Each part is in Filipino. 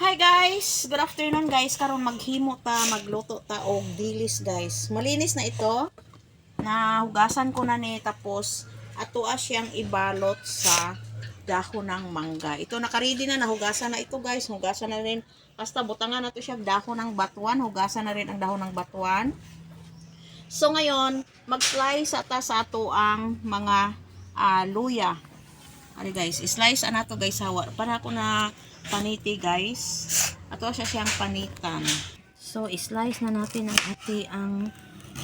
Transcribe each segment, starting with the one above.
Hi guys! Good afternoon guys. Karon maghimo ta, magluto ta og dilis guys. Malinis na ito. Nahugasan ko na ni tapos atoa siyang ibalot sa dahon ng mangga. Ito naka-ready na, nahugasan na ito guys. Hugasan na rin. Basta butangan na to siya dahon ng batuan. Hugasan na rin ang dahon ng batuan. So ngayon, mag-slice ata sa ato ang mga luya. Ari guys, slice ana to guys hawa. Para ko na paniti guys. Ato siya siyang panitan. So slice na natin ang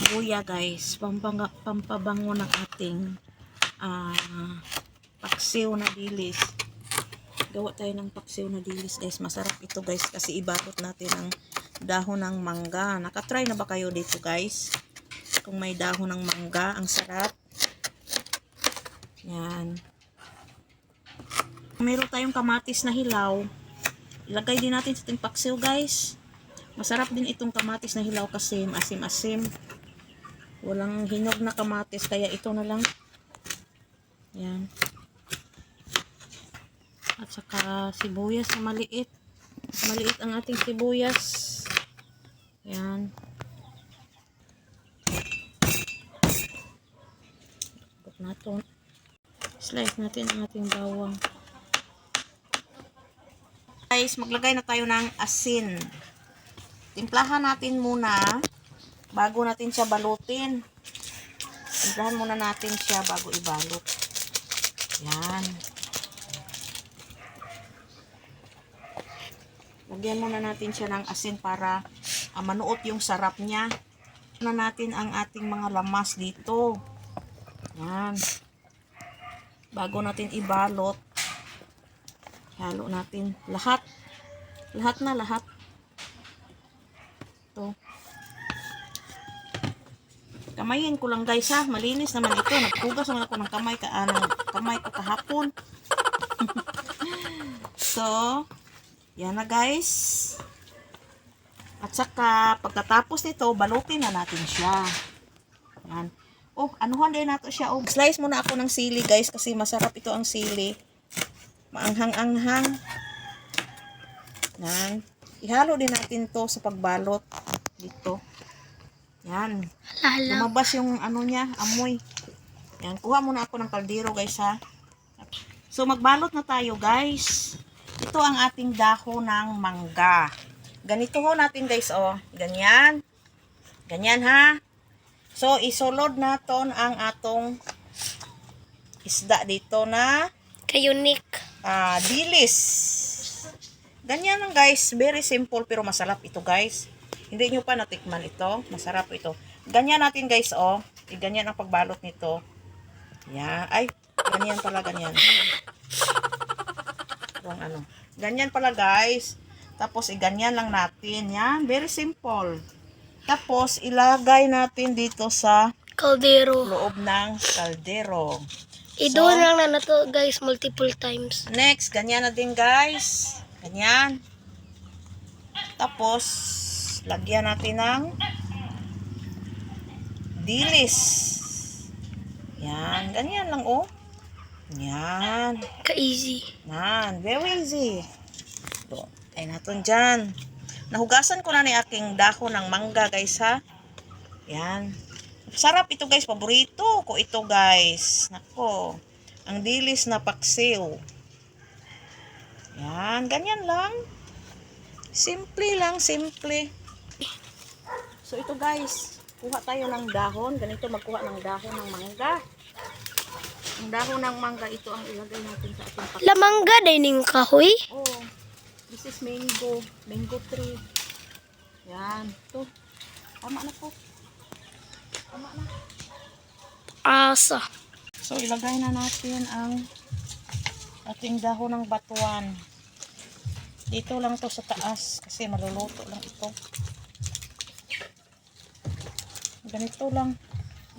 luya guys. Pampabango ng ating paksiw na dilis. Gawa tayo ng paksiw na dilis guys. Masarap ito guys kasi ibalot natin ang dahon ng mangga. Nakatry na ba kayo dito guys? Kung may dahon ng mangga, ang sarap. Yan. Meron tayong kamatis na hilaw. Ilagay din natin sa ating paksiw guys. Masarap din itong kamatis na hilaw kasi asim-asim. Walang hinog na kamatis kaya ito na lang. Yan. At saka sibuyas na maliit. Maliit ang ating sibuyas. Yan. Natin. Slice natin ang ating bawang. Guys, maglagay na tayo ng asin. Timplahan natin muna bago natin siya balutin. Timplahan muna natin siya bago ibalot. Yan. Lagyan muna natin siya ng asin para manuot yung sarap niya. Na natin ang ating mga lamas dito. Yan. Bago natin ibalot, halo natin lahat. Lahat. Ito. Kamayin ko lang guys ha. Malinis naman ito. Nagpugas naman ako ng kamay ko kahapon. So, yan na guys. At saka, pagkatapos nito, balutin na natin siya. Yan. Oh, anuhan din nato siya. Oh, slice muna ako ng sili guys kasi masarap ito ang sili. Maanghang-anghang. Yan. Ihalo din natin to sa pagbalot dito. Yan. Lumabas yung ano niya, amoy. Yan, kuha muna ako ng kaldero guys ha. So magbalot na tayo guys. Ito ang ating dahon ng mangga. Ganito ho natin guys oh. Ganyan. Ganyan ha. So, isulod naton ang atong isda dito na kayunik. Dilis. Ganyan lang guys. Very simple pero masarap ito guys. Hindi nyo pa natikman ito. Masarap ito. Ganyan natin guys oh. Ganyan ang pagbalot nito. Yan. Ay, ganyan pala ganyan. Ano. Ganyan pala guys. Tapos, ganyan lang natin. Yan. Very simple. Tapos, ilagay natin dito sa Kaldero. loob ng kaldero. I-doon lang na to guys multiple times. Next, ganyan na din guys. Ganyan. Tapos, lagyan natin ng dilis. Yan. Ganyan lang oh. Yan. Ka-easy. Yan. Very easy. Ito. Ay natin dyan. Nahugasan ko na ni aking dahon ng mangga guys ha. Yan. Sarap ito guys. Paborito ko ito guys. Nako. Ang dilis na paksiw. Yan. Ganyan lang. Simple lang. Simple. So ito guys. Kuha tayo ng dahon. Ganito magkuha ng dahon ng mangga. Ang dahon ng mangga ito ang ilagay natin sa ating paksiw. Lamangga dining kahoy. Oh. This is mango. Mango tree. Yan. Ito. Tama na po. Tama na. Asa. So, ilagay na natin ang ating dahon ng batuan. Dito lang to sa taas. Kasi maluluto lang ito. Ganito lang.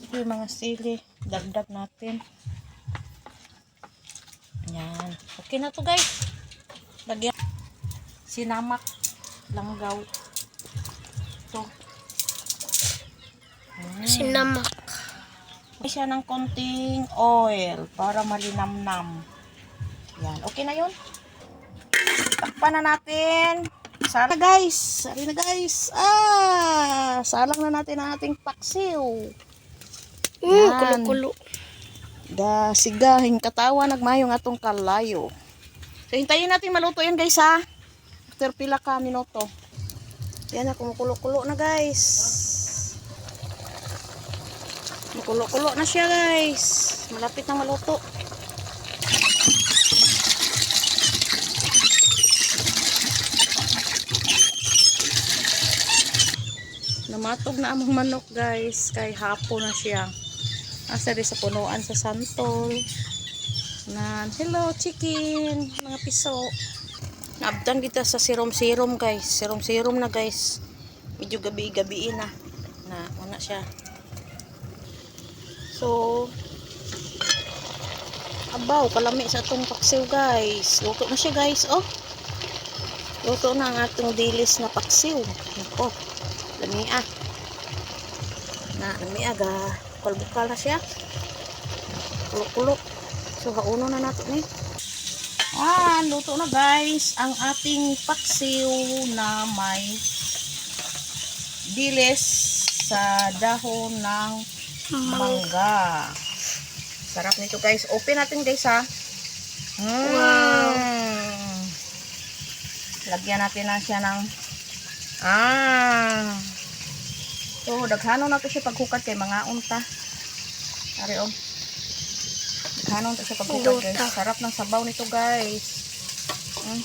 Ito yung mga sili. Dagdag natin. Yan. Okay na to guys. Lagyan. Sinamak, langgaw. Ito. Sinamak. Siya ng konting oil para malinamnam. Yan. Okay na yun. Takpan na natin. Sala guys. Sali na guys. Salang na natin ang ating paksiw. Yan. Kulo-kulo. Da sigahing katawa nagmayong atong kalayo. So hintayin natin maluto yan guys ha. After pila ka minuto. Yan na kumukulo-kulo na guys. Kumukulo-kulo na siya guys. Malapit na maluto. Namatog na among manok guys. Kay hapon na siya. Asa rin sa punuan sa santol. Hello chicken. Mga piso. Naabdan kita sa serum-serum guys. Serum-serum na guys. Medyo gabi-gabi na. Wala siya. So, abaw, kalami sa atong paksiw guys. Luto na siya guys. Oh. Luto na ang atong dilis na paksiw. Ito. Lamia. Lamia ga. Bukal-bukal na siya. Kulo-kulo. So, hauno na nato ni. Luto na guys ang ating paksiw na may dilis sa dahon ng mangga. Sarap nito guys. Open natin guys ha. Wow. Lagyan natin na siya ng so daghano na to siya paghukad kay mga unta. Ari oh. Daghano to siya paghukad guys. Sarap ng sabaw nito guys.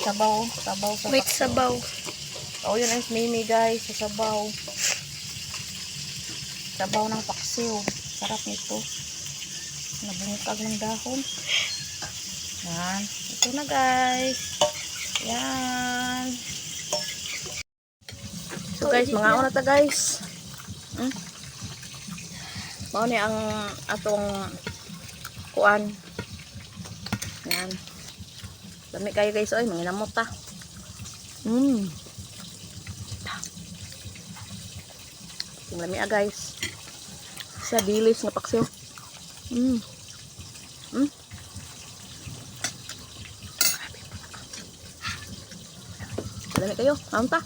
Sabaw sa Wait, paksiw. sabaw. Oh, yun ay mimi guys, sa sabaw. Sabaw ng paksiw. Sarap nito. Nabungkag ng dahon. Yan. Ito na guys. Yan. So guys, mga una ta guys. Mao ni ang atong kuan. Yan. Dami kayo guys, oy, manginamot ta. Lami guys. Sa dilis nga paksiw. Dami kayo, kaunta.